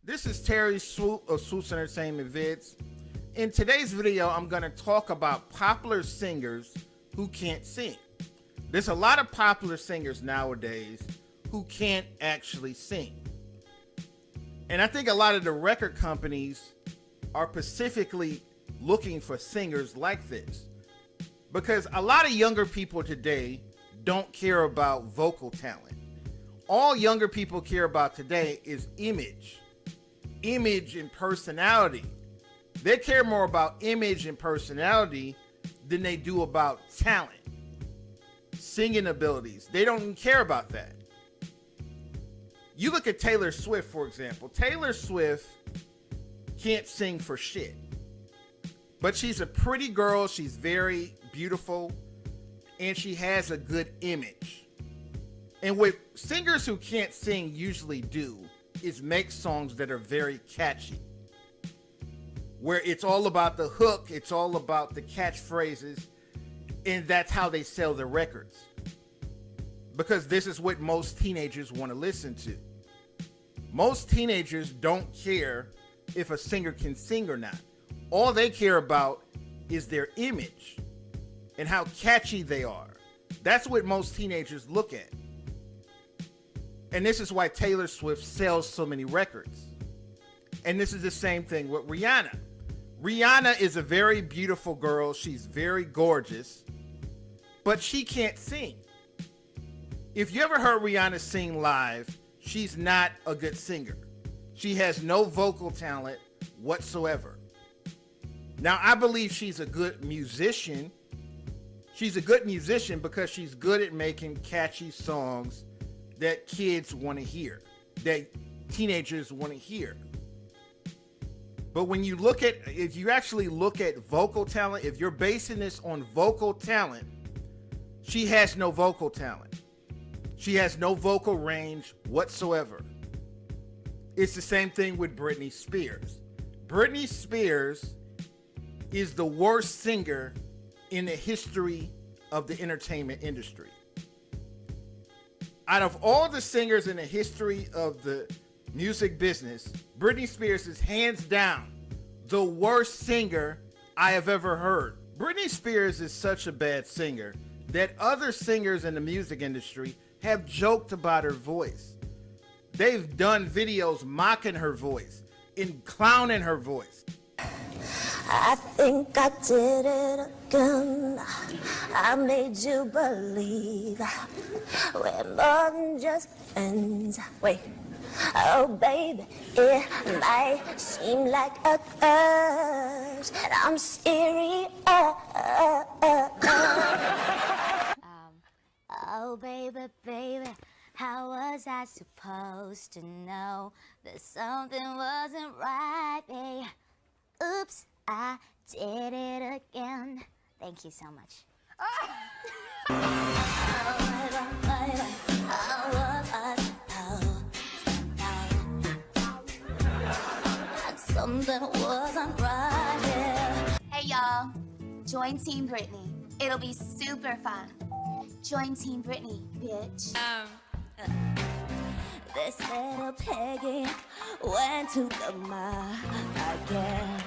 This is Terry Swoop of Swoop's Entertainment Vids. In today's video, I'm going to talk about popular singers who can't sing. There's a lot of popular singers nowadays who can't actually sing. And I think a lot of the record companies are specifically looking for singers like this, because a lot of younger people today don't care about vocal talent. All younger people care about today is image and personality. They care more about image and personality than they do about talent, singing abilities. They don't even care about that. You look at Taylor Swift, for example. Taylor Swift can't sing for shit, but she's a pretty girl. She's very beautiful, and she has a good image. And what singers who can't sing usually do is make songs that are very catchy, where it's all about the hook, it's all about the catchphrases, and that's how they sell their records. Because this is what most teenagers want to listen to. Most teenagers don't care if a singer can sing or not. All they care about is their image and how catchy they are. That's what most teenagers look at. And this is why Taylor Swift sells so many records. And this is the same thing with Rihanna. Rihanna is a very beautiful girl. She's very gorgeous, but she can't sing. If you ever heard Rihanna sing live, she's not a good singer. She has no vocal talent whatsoever. Now, I believe she's a good musician. She's a good musician because she's good at making catchy songs that kids want to hear, that teenagers want to hear. But when you look at, if you actually look at vocal talent, if you're basing this on vocal talent, she has no vocal talent. She has no vocal range whatsoever. It's the same thing with Britney Spears. Britney Spears is the worst singer in the history of the entertainment industry. Out of all the singers in the history of the music business, Britney Spears is hands down the worst singer I have ever heard. Britney Spears is such a bad singer that other singers in the music industry have joked about her voice. They've done videos mocking her voice and clowning her voice. I think I did it again. I made you believe we're more than just friends. Wait, oh baby, it might seem like a curse, and I'm serious. Oh baby, baby, how was I supposed to know that something wasn't right, babe? Oops, I did it again. Thank you so much. Something wasn't right here. Hey y'all, join Team Britney. It'll be super fun. Join Team Britney, bitch. This little Peggy went to the market.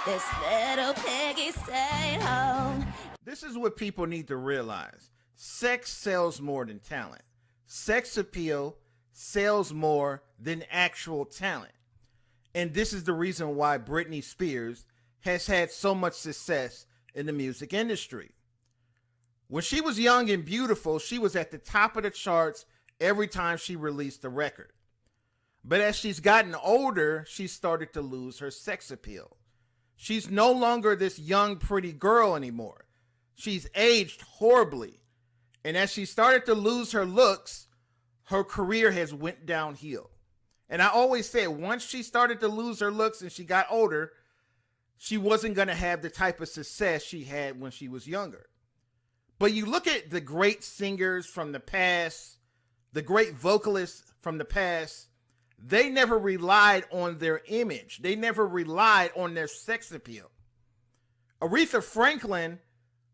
This little Peggy stayed home. This is what people need to realize. Sex sells more than talent. Sex appeal sells more than actual talent. And this is the reason why Britney Spears has had so much success in the music industry. When she was young and beautiful, she was at the top of the charts every time she released a record. But as she's gotten older, she started to lose her sex appeal. She's no longer this young, pretty girl anymore. She's aged horribly. And as she started to lose her looks, her career has went downhill. And I always say, once she started to lose her looks and she got older, she wasn't going to have the type of success she had when she was younger. But you look at the great singers from the past, the great vocalists from the past, they never relied on their image. They never relied on their sex appeal. Aretha Franklin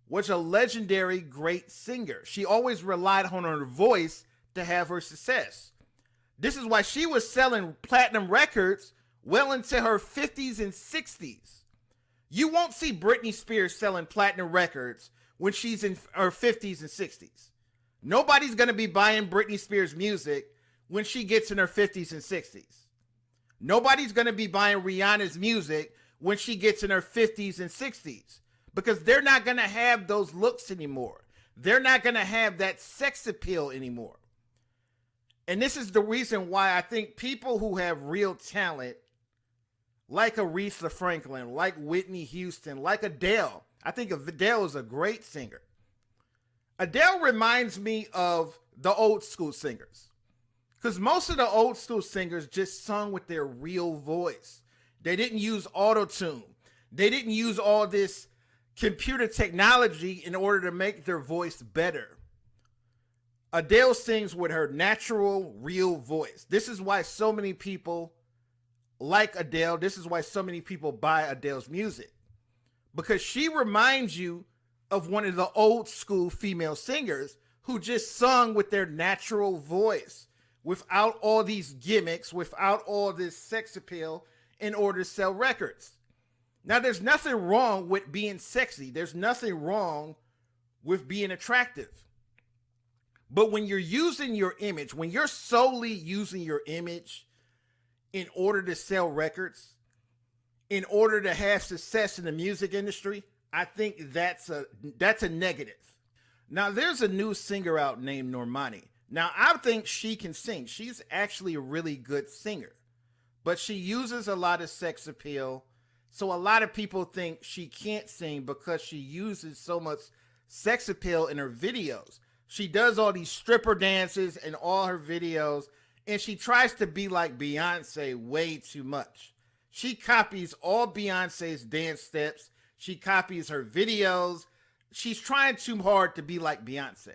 was a legendary great singer. She always relied on her voice to have her success. This is why she was selling platinum records well into her 50s and 60s. You won't see Britney Spears selling platinum records when she's in her 50s and 60s. Nobody's going to be buying Britney Spears music when she gets in her 50s and 60s. Nobody's going to be buying Rihanna's music when she gets in her 50s and 60s, because they're not going to have those looks anymore. They're not going to have that sex appeal anymore. And this is the reason why I think people who have real talent, like Aretha Franklin, like Whitney Houston, like Adele, I think Adele is a great singer. Adele reminds me of the old school singers, because most of the old school singers just sung with their real voice. They didn't use auto-tune. They didn't use all this computer technology in order to make their voice better. Adele sings with her natural, real voice. This is why so many people like Adele. This is why so many people buy Adele's music, because she reminds you of one of the old school female singers who just sung with their natural voice, without all these gimmicks, without all this sex appeal in order to sell records. Now, there's nothing wrong with being sexy. There's nothing wrong with being attractive. But when you're using your image, when you're solely using your image in order to sell records, in order to have success in the music industry, I think that's a negative. Now, there's a new singer out named Normani. Now, I think she can sing. She's actually a really good singer, but she uses a lot of sex appeal. So a lot of people think she can't sing because she uses so much sex appeal in her videos. She does all these stripper dances in all her videos, and she tries to be like Beyonce way too much. She copies all Beyonce's dance steps. She copies her videos. She's trying too hard to be like Beyonce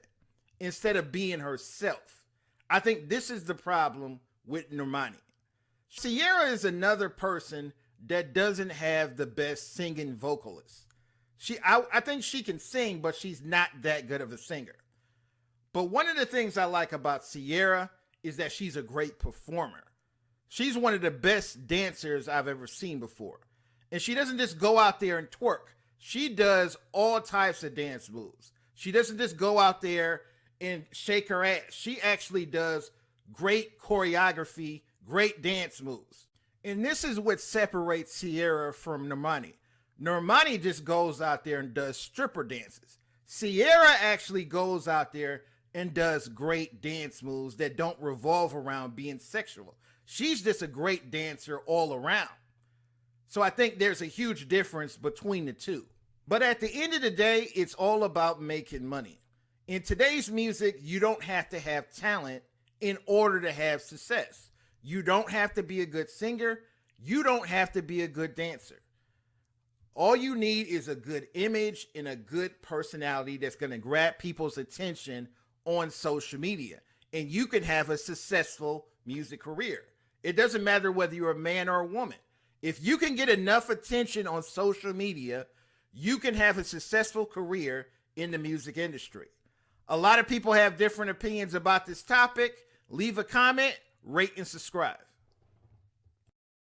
instead of being herself. I think this is the problem with Normani. Ciara is another person that doesn't have the best singing vocalist. I think she can sing, but she's not that good of a singer. But one of the things I like about Ciara is that she's a great performer. She's one of the best dancers I've ever seen before. And she doesn't just go out there and twerk. She does all types of dance moves. She doesn't just go out there and shake her ass. She actually does great choreography, great dance moves. And this is what separates Ciara from Normani. Normani just goes out there and does stripper dances. Ciara actually goes out there and does great dance moves that don't revolve around being sexual. She's just a great dancer all around. So I think there's a huge difference between the two. But at the end of the day, it's all about making money. In today's music, you don't have to have talent in order to have success. You don't have to be a good singer. You don't have to be a good dancer. All you need is a good image and a good personality that's going to grab people's attention on social media. And you can have a successful music career. It doesn't matter whether you're a man or a woman. If you can get enough attention on social media, you can have a successful career in the music industry. A lot of people have different opinions about this topic. Leave a comment, rate, and subscribe.